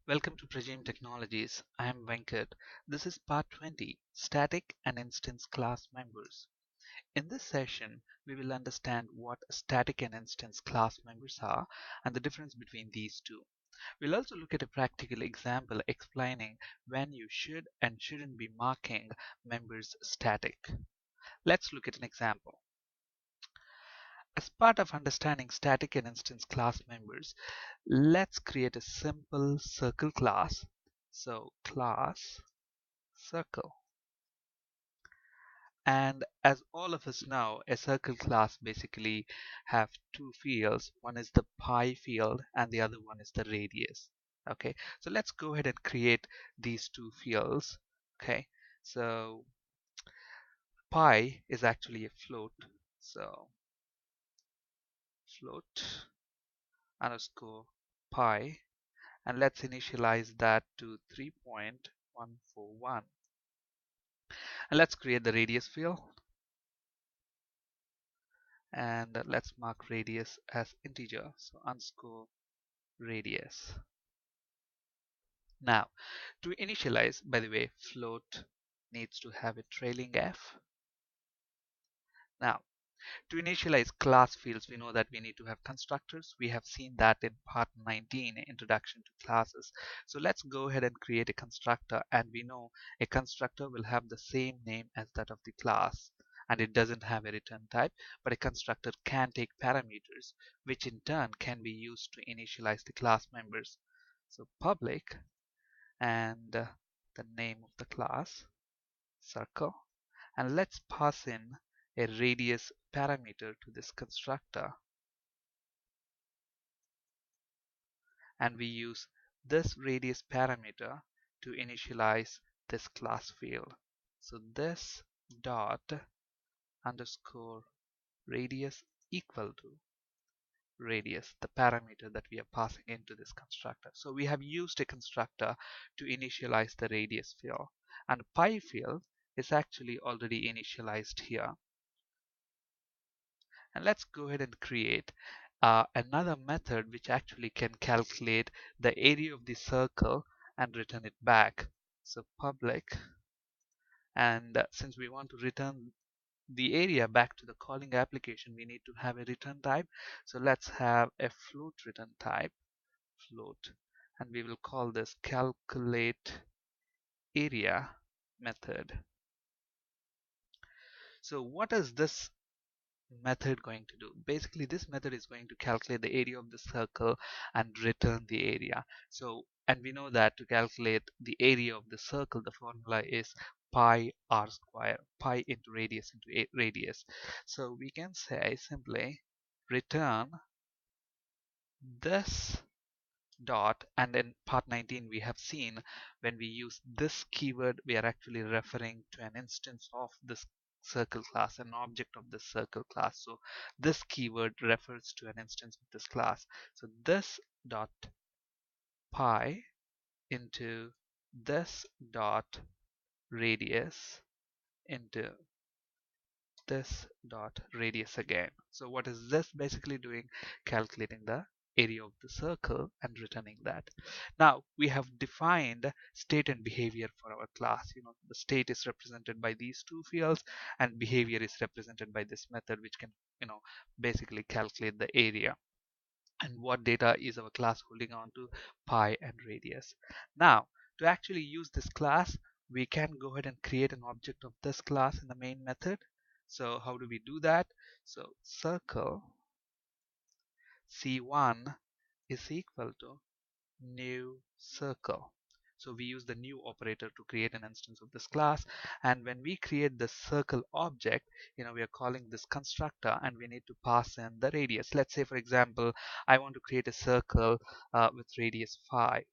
Welcome to Pragim Technologies. I am Venkat. This is part 20, Static and Instance Class Members. In this session, we will understand what static and instance class members are and the difference between these two. We'll also look at a practical example explaining when you should and shouldn't be marking members static. Let's look at an example. As part of understanding static and instance class members, let's create a simple circle class. So class circle. And as all of us know, a circle class basically have two fields. One is the pi field and the other one is the radius. Okay, so let's go ahead and create these two fields. Okay, so pi is actually a float. So float underscore pi, and let's initialize that to 3.141. And let's create the radius field, and let's mark radius as integer, so underscore radius. Now, to initialize, by the way, float needs to have a trailing f. Now, to initialize class fields, we know that we need to have constructors. We have seen that in part 19, Introduction to Classes. So let's go ahead and create a constructor, and we know a constructor will have the same name as that of the class, and it doesn't have a return type, but a constructor can take parameters, which in turn can be used to initialize the class members. So public and the name of the class, circle, and let's pass in a radius parameter to this constructor, and we use this radius parameter to initialize this class field. So this dot underscore radius equal to radius, the parameter that we are passing into this constructor. So we have used a constructor to initialize the radius field, and pi field is actually already initialized here. And let's go ahead and create another method which actually can calculate the area of the circle and return it back. So public, and since we want to return the area back to the calling application, we need to have a return type. So let's have a float return type, float, and we will call this calculate area method. So what is this method going to do? Basically, this method is going to calculate the area of the circle and return the area. So, and we know that to calculate the area of the circle, the formula is pi r square, pi into radius into radius. So we can say simply return this dot, and in part 19 we have seen when we use this keyword we are actually referring to an instance of this circle class, an object of this circle class. So this keyword refers to an instance of this class. So this dot pi into this dot radius into this dot radius again. So what is this basically doing? Calculating the area of the circle and returning that. Now we have defined state and behavior for our class. The state is represented by these two fields and behavior is represented by this method, which can basically calculate the area. And what data is our class holding on to? Pi and radius. Now to actually use this class, we can go ahead and create an object of this class in the main method. So how do we do that? So circle c1 is equal to new circle. So we use the new operator to create an instance of this class, and when we create the circle object, we are calling this constructor and we need to pass in the radius. Let's say for example I want to create a circle with radius 5.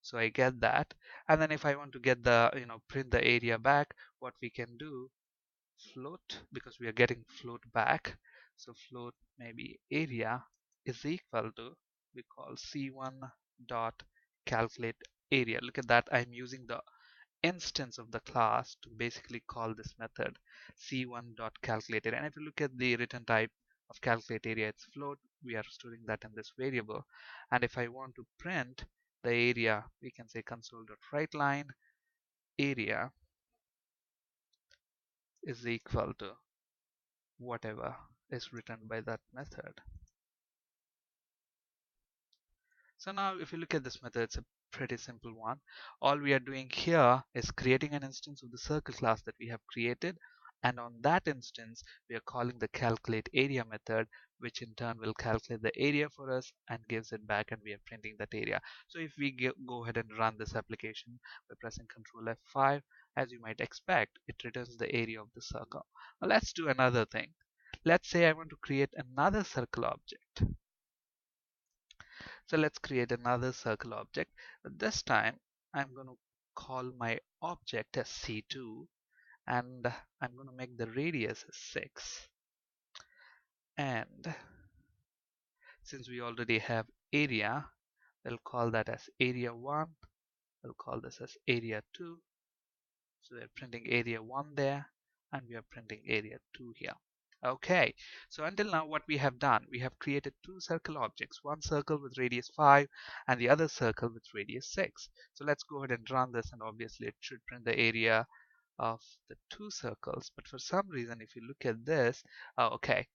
So I get that, and then if I want to get the print the area back, what we can do, float, because we are getting float back. So float maybe area is equal to, we call c1 dot calculate area. Look at that, I'm using the instance of the class to basically call this method c1 dot calculate area. And if you look at the return type of calculate area, it's float. We are storing that in this variable, and if I want to print the area, we can say console.writeLine area is equal to whatever is written by that method. So now if you look at this method, it's a pretty simple one. All we are doing here is creating an instance of the circle class that we have created, and on that instance we are calling the calculate area method, which in turn will calculate the area for us and gives it back, and we are printing that area. So if we go ahead and run this application by pressing Ctrl F5, as you might expect, it returns the area of the circle. Now let's do another thing. Let's say I want to create another circle object. So let's create another circle object. But this time I'm going to call my object as C2, and I'm going to make the radius as 6. And since we already have area, we'll call that as area 1. We'll call this as area 2. So we're printing area 1 there, and we are printing area 2 here. Okay, so until now what we have done, we have created two circle objects, one circle with radius 5 and the other circle with radius 6. So let's go ahead and run this, and obviously it should print the area of the two circles. But for some reason, if you look at this, okay,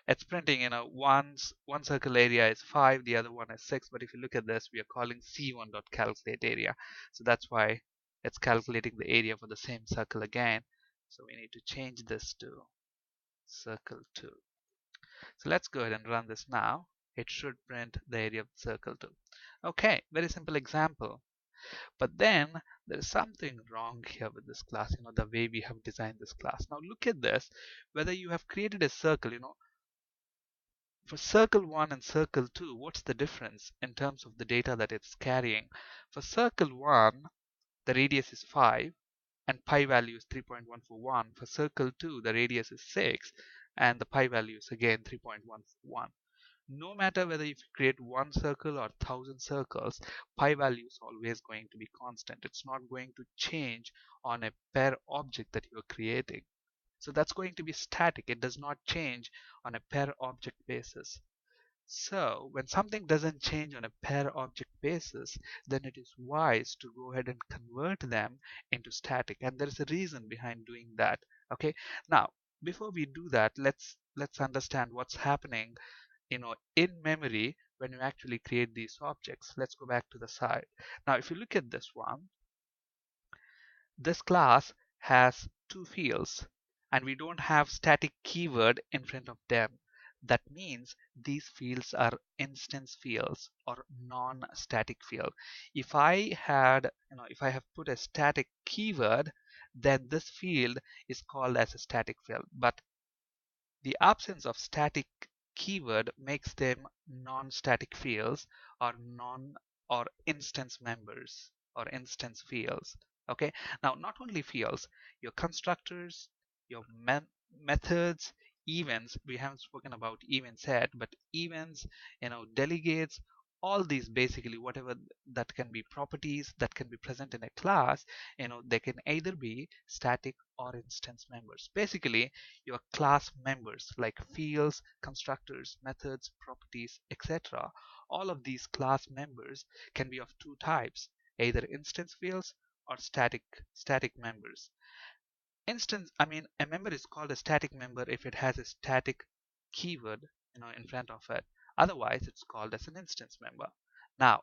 it's printing, one circle area is 5, the other one is 6. But if you look at this, we are calling c1.calculate area. So that's why it's calculating the area for the same circle again. So we need to change this to circle 2. So let's go ahead and run this now. It should print the area of the circle 2. Okay, very simple example. But then there is something wrong here with this class, the way we have designed this class. Now look at this, whether you have created a circle, for circle 1 and circle 2, what's the difference in terms of the data that it's carrying? For circle 1, the radius is 5 and pi value is 3.141. For circle 2, the radius is 6 and the pi value is again 3.141. No matter whether if you create one circle or 1,000 circles, pi value is always going to be constant. It's not going to change on a per object that you are creating. So that's going to be static. It does not change on a per object basis. So when something doesn't change on a per object basis, then it is wise to go ahead and convert them into static. And there is a reason behind doing that. Okay. Now, before we do that, let's understand what's happening, in memory when you actually create these objects. Let's go back to the side. Now, if you look at this one, this class has two fields and we don't have static keyword in front of them. That means these fields are instance fields or non-static field. If I have put a static keyword, then this field is called as a static field. But the absence of static keyword makes them non-static fields or instance members or instance fields. Okay, now not only fields, your constructors, your methods, events, we haven't spoken about events yet, but events, delegates, all these basically whatever that can be properties that can be present in a class, they can either be static or instance members. Basically your class members like fields, constructors, methods, properties, etc. All of these class members can be of two types, either instance fields or static members. A member is called a static member if it has a static keyword, in front of it. Otherwise, it's called as an instance member. Now,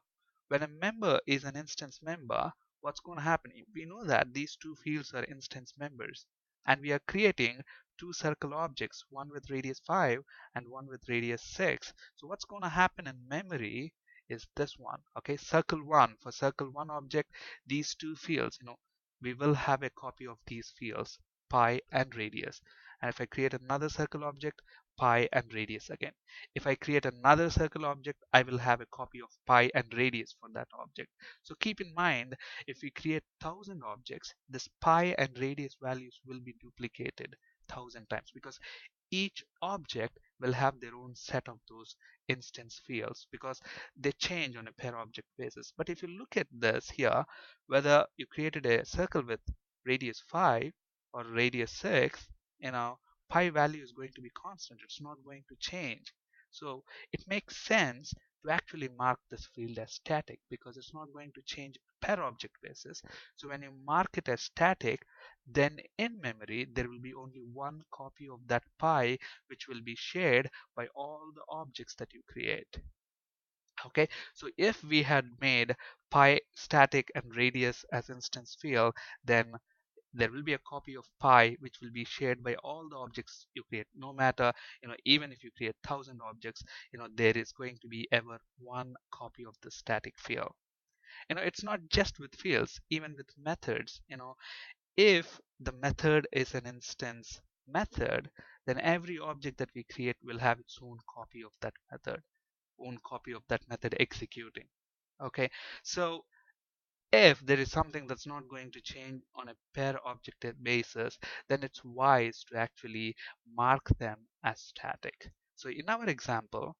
when a member is an instance member, what's going to happen? We know that these two fields are instance members, and we are creating two circle objects, one with radius 5 and one with radius 6. So what's going to happen in memory is this one. Okay, circle 1. For circle 1 object, these two fields, we will have a copy of these fields, pi and radius. And if I create another circle object, pi and radius again. If I create another circle object, I will have a copy of pi and radius for that object. So keep in mind, if we create 1,000 objects, this pi and radius values will be duplicated 1,000 times, because each object will have their own set of those instance fields because they change on a per object basis. But if you look at this here, whether you created a circle with radius 5 or radius 6, pi value is going to be constant. It's not going to change. So it makes sense to actually mark this field as static because it's not going to change per object basis. So when you mark it as static, then in memory there will be only one copy of that pi which will be shared by all the objects that you create. Okay, so if we had made pi static and radius as instance field, then there will be a copy of pi which will be shared by all the objects you create. No matter, even if you create 1,000 objects, there is going to be ever one copy of the static field. It's not just with fields, even with methods. If the method is an instance method, then every object that we create will have its own copy of that method, executing. Okay, so if there is something that's not going to change on a per object basis, then it's wise to actually mark them as static. So in our example,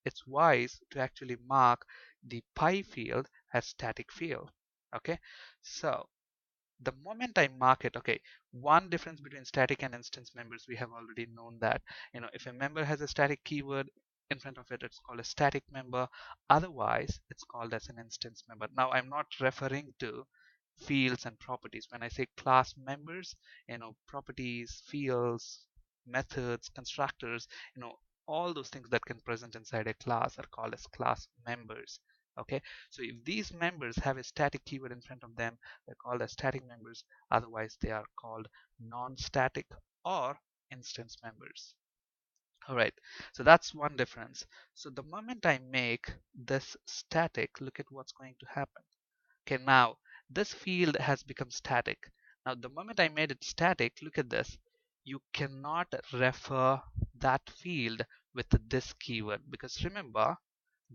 it's wise to actually mark the pi field as static field. Okay, so the moment I mark it, okay, one difference between static and instance members, we have already known that, if a member has a static keyword in front of it, it's called a static member. Otherwise, it's called as an instance member. Now, I'm not referring to fields and properties. When I say class members, properties, fields, methods, constructors, all those things that can present inside a class are called as class members. Okay, so if these members have a static keyword in front of them, they're called as static members. Otherwise, they are called non-static or instance members. All right, so that's one difference. So the moment I make this static, look at what's going to happen. Okay, now this field has become static. Now the moment I made it static, look at this. You cannot refer that field with this keyword because remember,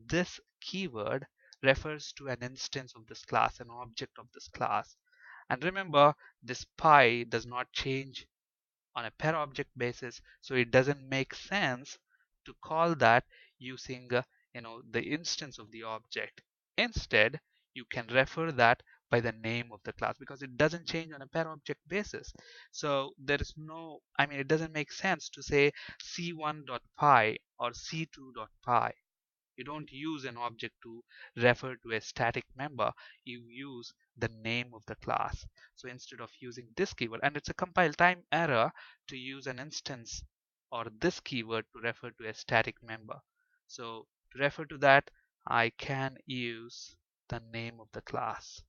this keyword refers to an instance of this class, an object of this class. And remember, this pi does not change on a per object basis, so it doesn't make sense to call that using the instance of the object. Instead, you can refer that by the name of the class because it doesn't change on a per object basis. So there is no, it doesn't make sense to say c1.pi or c2.pi. You don't use an object to refer to a static member, you use the name of the class. So instead of using this keyword, and it's a compile time error to use an instance or this keyword to refer to a static member. So to refer to that, I can use the name of the class.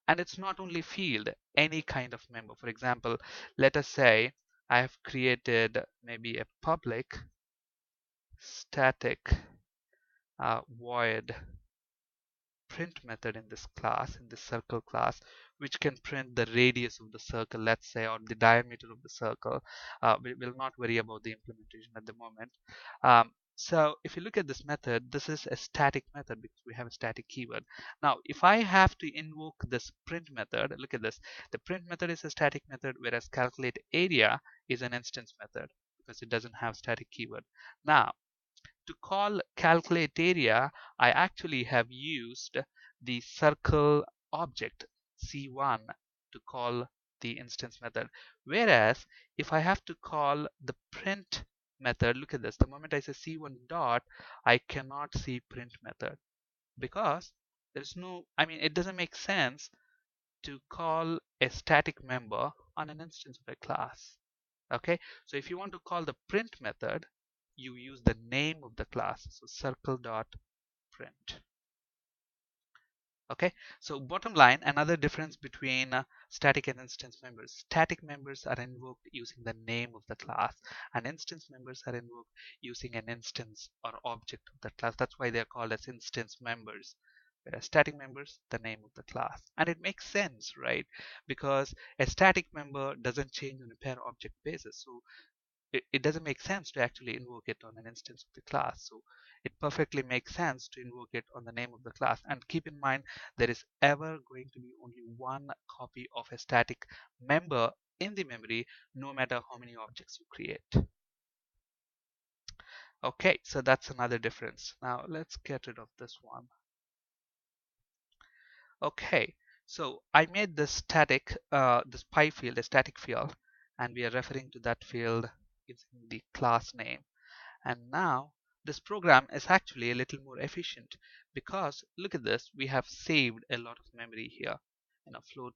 And it's not only field, any kind of member. For example, let us say I have created maybe a public static void print method in this class, in this circle class, which can print the radius of the circle, let's say, or the diameter of the circle. We will not worry about the implementation at the moment. So if you look at this method, this is a static method because we have a static keyword. Now, if I have to invoke this print method, look at this. The print method is a static method, whereas calculate area is an instance method because it doesn't have static keyword. Now, to call calculate area, I actually have used the circle object C1 to call the instance method. Whereas if I have to call the print method, look at this, the moment I say C1 dot, I cannot see print method because there's no, it doesn't make sense to call a static member on an instance of a class. Okay, so if you want to call the print method, you use the name of the class, so circle dot print. Okay, so bottom line, another difference between static and instance members. Static members are invoked using the name of the class, and instance members are invoked using an instance or object of that class. That's why they're called as instance members. Whereas static members, the name of the class. And it makes sense, right? Because a static member doesn't change on a per object basis. So it doesn't make sense to actually invoke it on an instance of the class. So it perfectly makes sense to invoke it on the name of the class. And keep in mind, there is ever going to be only one copy of a static member in the memory, no matter how many objects you create. Okay, so that's another difference. Now let's get rid of this one. Okay, so I made this static, this pi field, a static field, and we are referring to that field using the class name. And now this program is actually a little more efficient because look at this, we have saved a lot of memory here. Float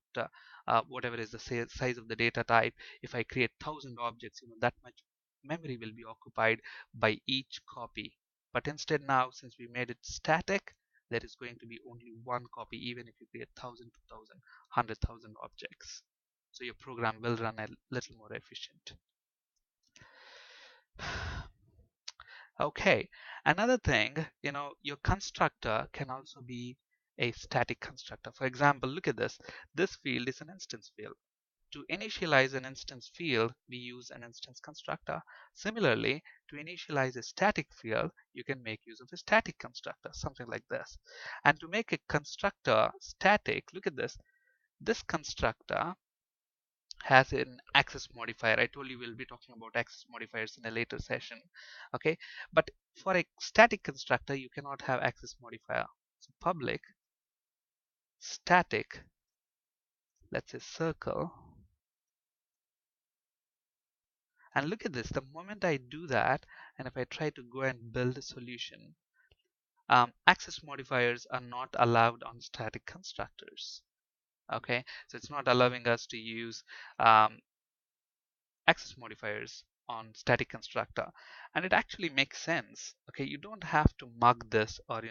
whatever is the size of the data type. If I create 1,000 objects, that much memory will be occupied by each copy. But instead now, since we made it static, there is going to be only one copy, even if you create 1,000, 2,000, 100,000 objects. So your program will run a little more efficient. Okay, another thing, your constructor can also be a static constructor. For example, look at this. This field is an instance field. To initialize an instance field, we use an instance constructor. Similarly, to initialize a static field, you can make use of a static constructor, something like this. And to make a constructor static, look at this. This constructor has an access modifier. I told you we'll be talking about access modifiers in a later session. Okay, but for a static constructor, you cannot have access modifier. So public static, let's say circle. And look at this, the moment I do that, and if I try to go and build a solution, access modifiers are not allowed on static constructors. Okay, so it's not allowing us to use access modifiers on static constructor, and it actually makes sense. Okay, you don't have to mug this or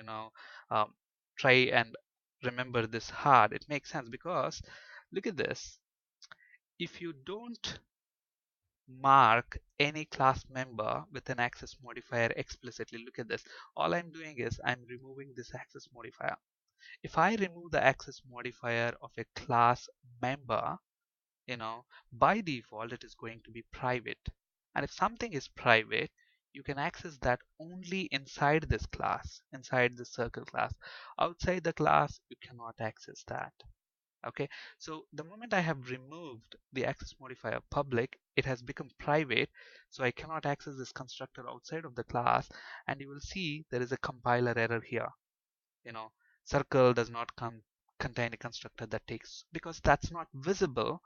um, try and remember this hard. It makes sense because look at this. If you don't mark any class member with an access modifier explicitly, look at this, all I'm doing is I'm removing this access modifier. If I remove the access modifier of a class member, by default it is going to be private. And if something is private, you can access that only inside this class, inside the circle class. Outside the class, you cannot access that. Okay, so the moment I have removed the access modifier public, it has become private, so I cannot access this constructor outside of the class, and you will see there is a compiler error here. Circle does not contain a constructor that takes, because that's not visible.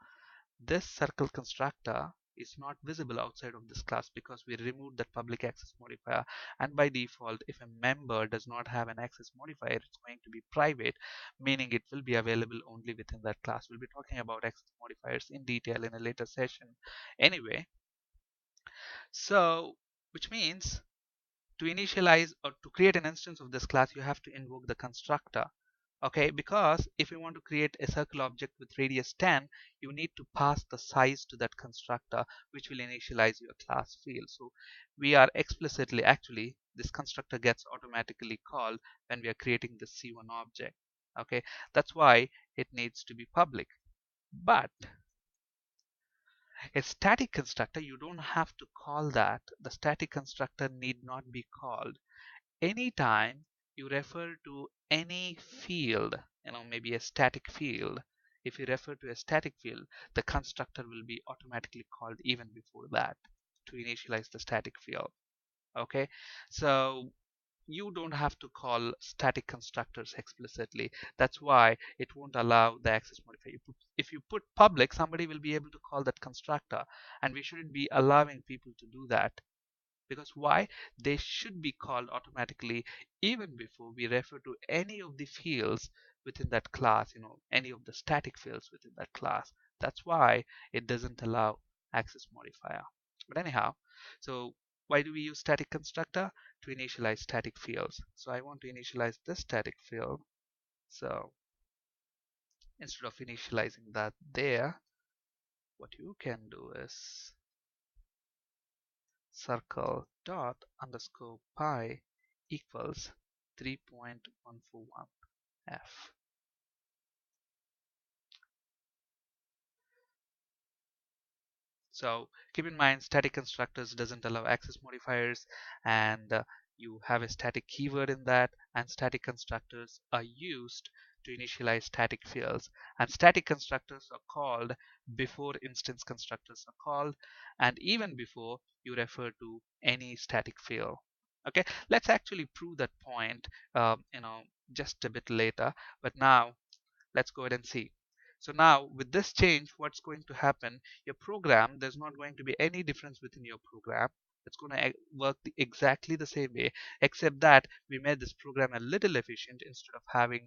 This circle constructor is not visible outside of this class because we removed that public access modifier, and by default if a member does not have an access modifier, it's going to be private, meaning it will be available only within that class. We'll be talking about access modifiers in detail in a later session anyway. So which means to initialize or to create an instance of this class, you have to invoke the constructor. Okay, because if you want to create a circle object with radius 10, you need to pass the size to that constructor, which will initialize your class field. So we are explicitly, actually this constructor gets automatically called when we are creating the C1 object. Okay, that's why it needs to be public. But a static constructor, you don't have to call that. The static constructor need not be called. Anytime you refer to any field, maybe a static field, if you refer to a static field, the constructor will be automatically called even before that to initialize the static field. Okay, so you don't have to call static constructors explicitly. That's why it won't allow the access modifier. If you put public, somebody will be able to call that constructor, and we shouldn't be allowing people to do that. Because why? They should be called automatically even before we refer to any of the fields within that class, any of the static fields within that class. That's why it doesn't allow access modifier. But anyhow, so why do we use static constructor? To initialize static fields. So I want to initialize this static field. So instead of initializing that there, what you can do is circle dot underscore pi equals 3.141 f. So keep in mind, static constructors doesn't allow access modifiers, and you have a static keyword in that, and static constructors are used to initialize static fields, and static constructors are called before instance constructors are called, and even before you refer to any static field. Okay, let's actually prove that point just a bit later, but now let's go ahead and see. So now with this change, what's going to happen? Your program, there's not going to be any difference within your program. It's going to work exactly the same way, except that we made this program a little efficient. Instead of having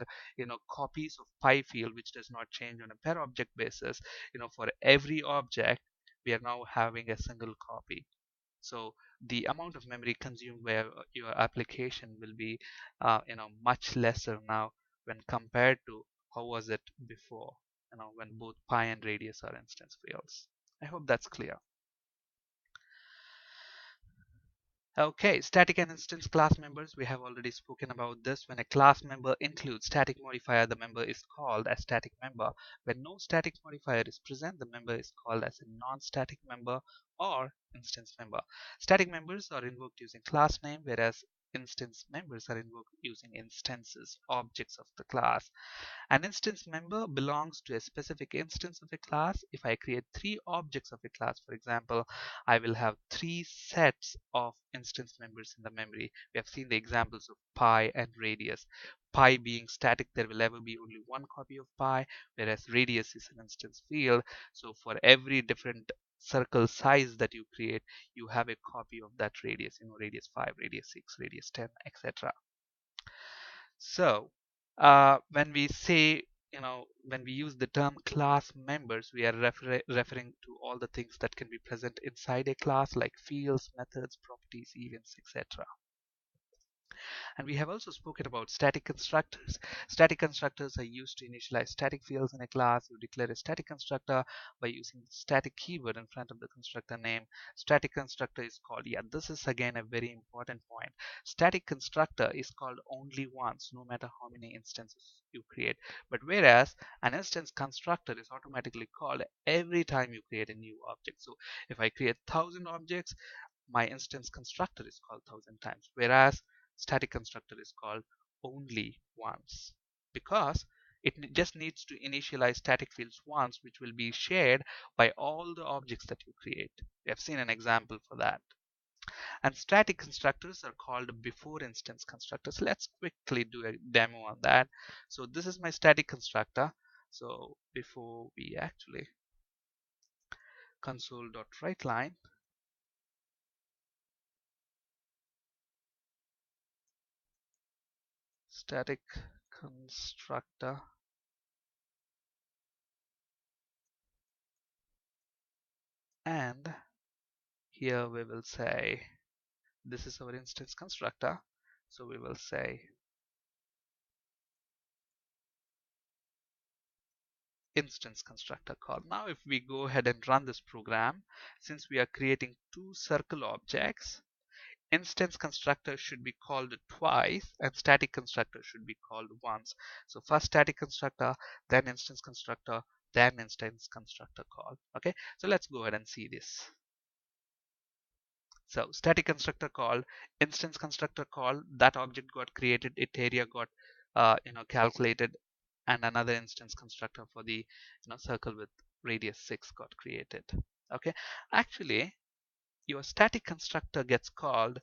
copies of pi field which does not change on a per object basis, for every object we are now having a single copy. So the amount of memory consumed by your application will be much lesser now when compared to how was it before, when both pi and radius are instance fields. I hope that's clear. Okay, static and instance class members. We have already spoken about this. When a class member includes static modifier, the member is called a static member. When no static modifier is present, the member is called as a non-static member or instance member. Static members are invoked using class name, whereas instance members are invoked using instances, objects of the class. An instance member belongs to a specific instance of a class. If I create 3 objects of a class, for example, I will have 3 sets of instance members in the memory. We have seen the examples of pi and radius. Pi being static, there will ever be only one copy of pi, whereas radius is an instance field. So for every different circle size that you create, you have a copy of that radius, radius 5, radius 6, radius 10, etc. So when we say, when we use the term class members, we are referring to all the things that can be present inside a class, like fields, methods, properties, events, etc. And we have also spoken about static constructors. Static constructors are used to initialize static fields in a class. You declare a static constructor by using the static keyword in front of the constructor name. Static constructor is called, yeah, this is again a very important point. Static constructor is called only once, no matter how many instances you create. But whereas an instance constructor is automatically called every time you create a new object. So if I create 1,000 objects, my instance constructor is called 1,000 times, whereas static constructor is called only once, because it just needs to initialize static fields once, which will be shared by all the objects that you create. We have seen an example for that. And static constructors are called before instance constructors. Let's quickly do a demo on that. So this is my static constructor. So before we actually console.writeLine, static constructor, and here we will say this is our instance constructor. So we will say instance constructor call. Now if we go ahead and run this program, since we are creating 2 circle objects, instance constructor should be called twice and static constructor should be called once. So first static constructor, then instance constructor, then instance constructor call. Okay, so let's go ahead and see this. So static constructor called, instance constructor called, that object got created, its area got calculated, and another instance constructor for the circle with radius 6 got created. Okay, actually your static constructor gets called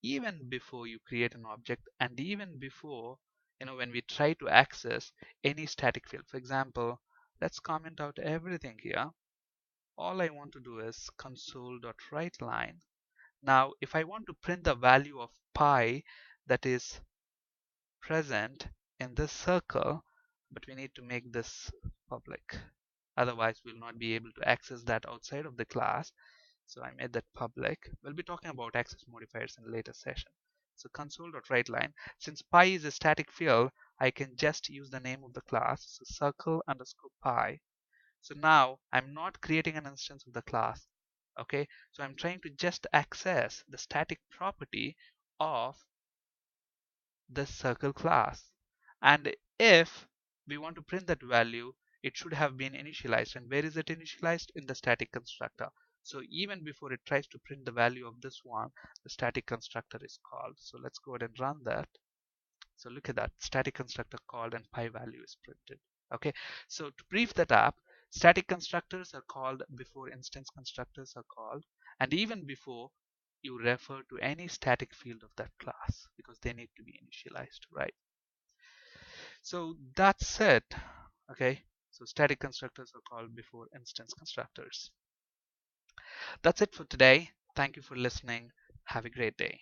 even before you create an object, and even before when we try to access any static field. For example, let's comment out everything here. All I want to do is console.writeLine. Now if I want to print the value of pi that is present in this circle, but we need to make this public, otherwise we'll not be able to access that outside of the class. So I made that public. We'll be talking about access modifiers in a later session. So console.writeLine, since pi is a static field, I can just use the name of the class, so circle underscore pi. So now I'm not creating an instance of the class. Okay, so I'm trying to just access the static property of this circle class, and if we want to print that value, it should have been initialized. And where is it initialized? In the static constructor. So even before it tries to print the value of this one, the static constructor is called. So let's go ahead and run that. So look at that, static constructor called and pi value is printed. Okay, so to brief that up, static constructors are called before instance constructors are called, and even before you refer to any static field of that class, because they need to be initialized, right? So that's it. Okay, so static constructors are called before instance constructors. That's it for today. Thank you for listening. Have a great day.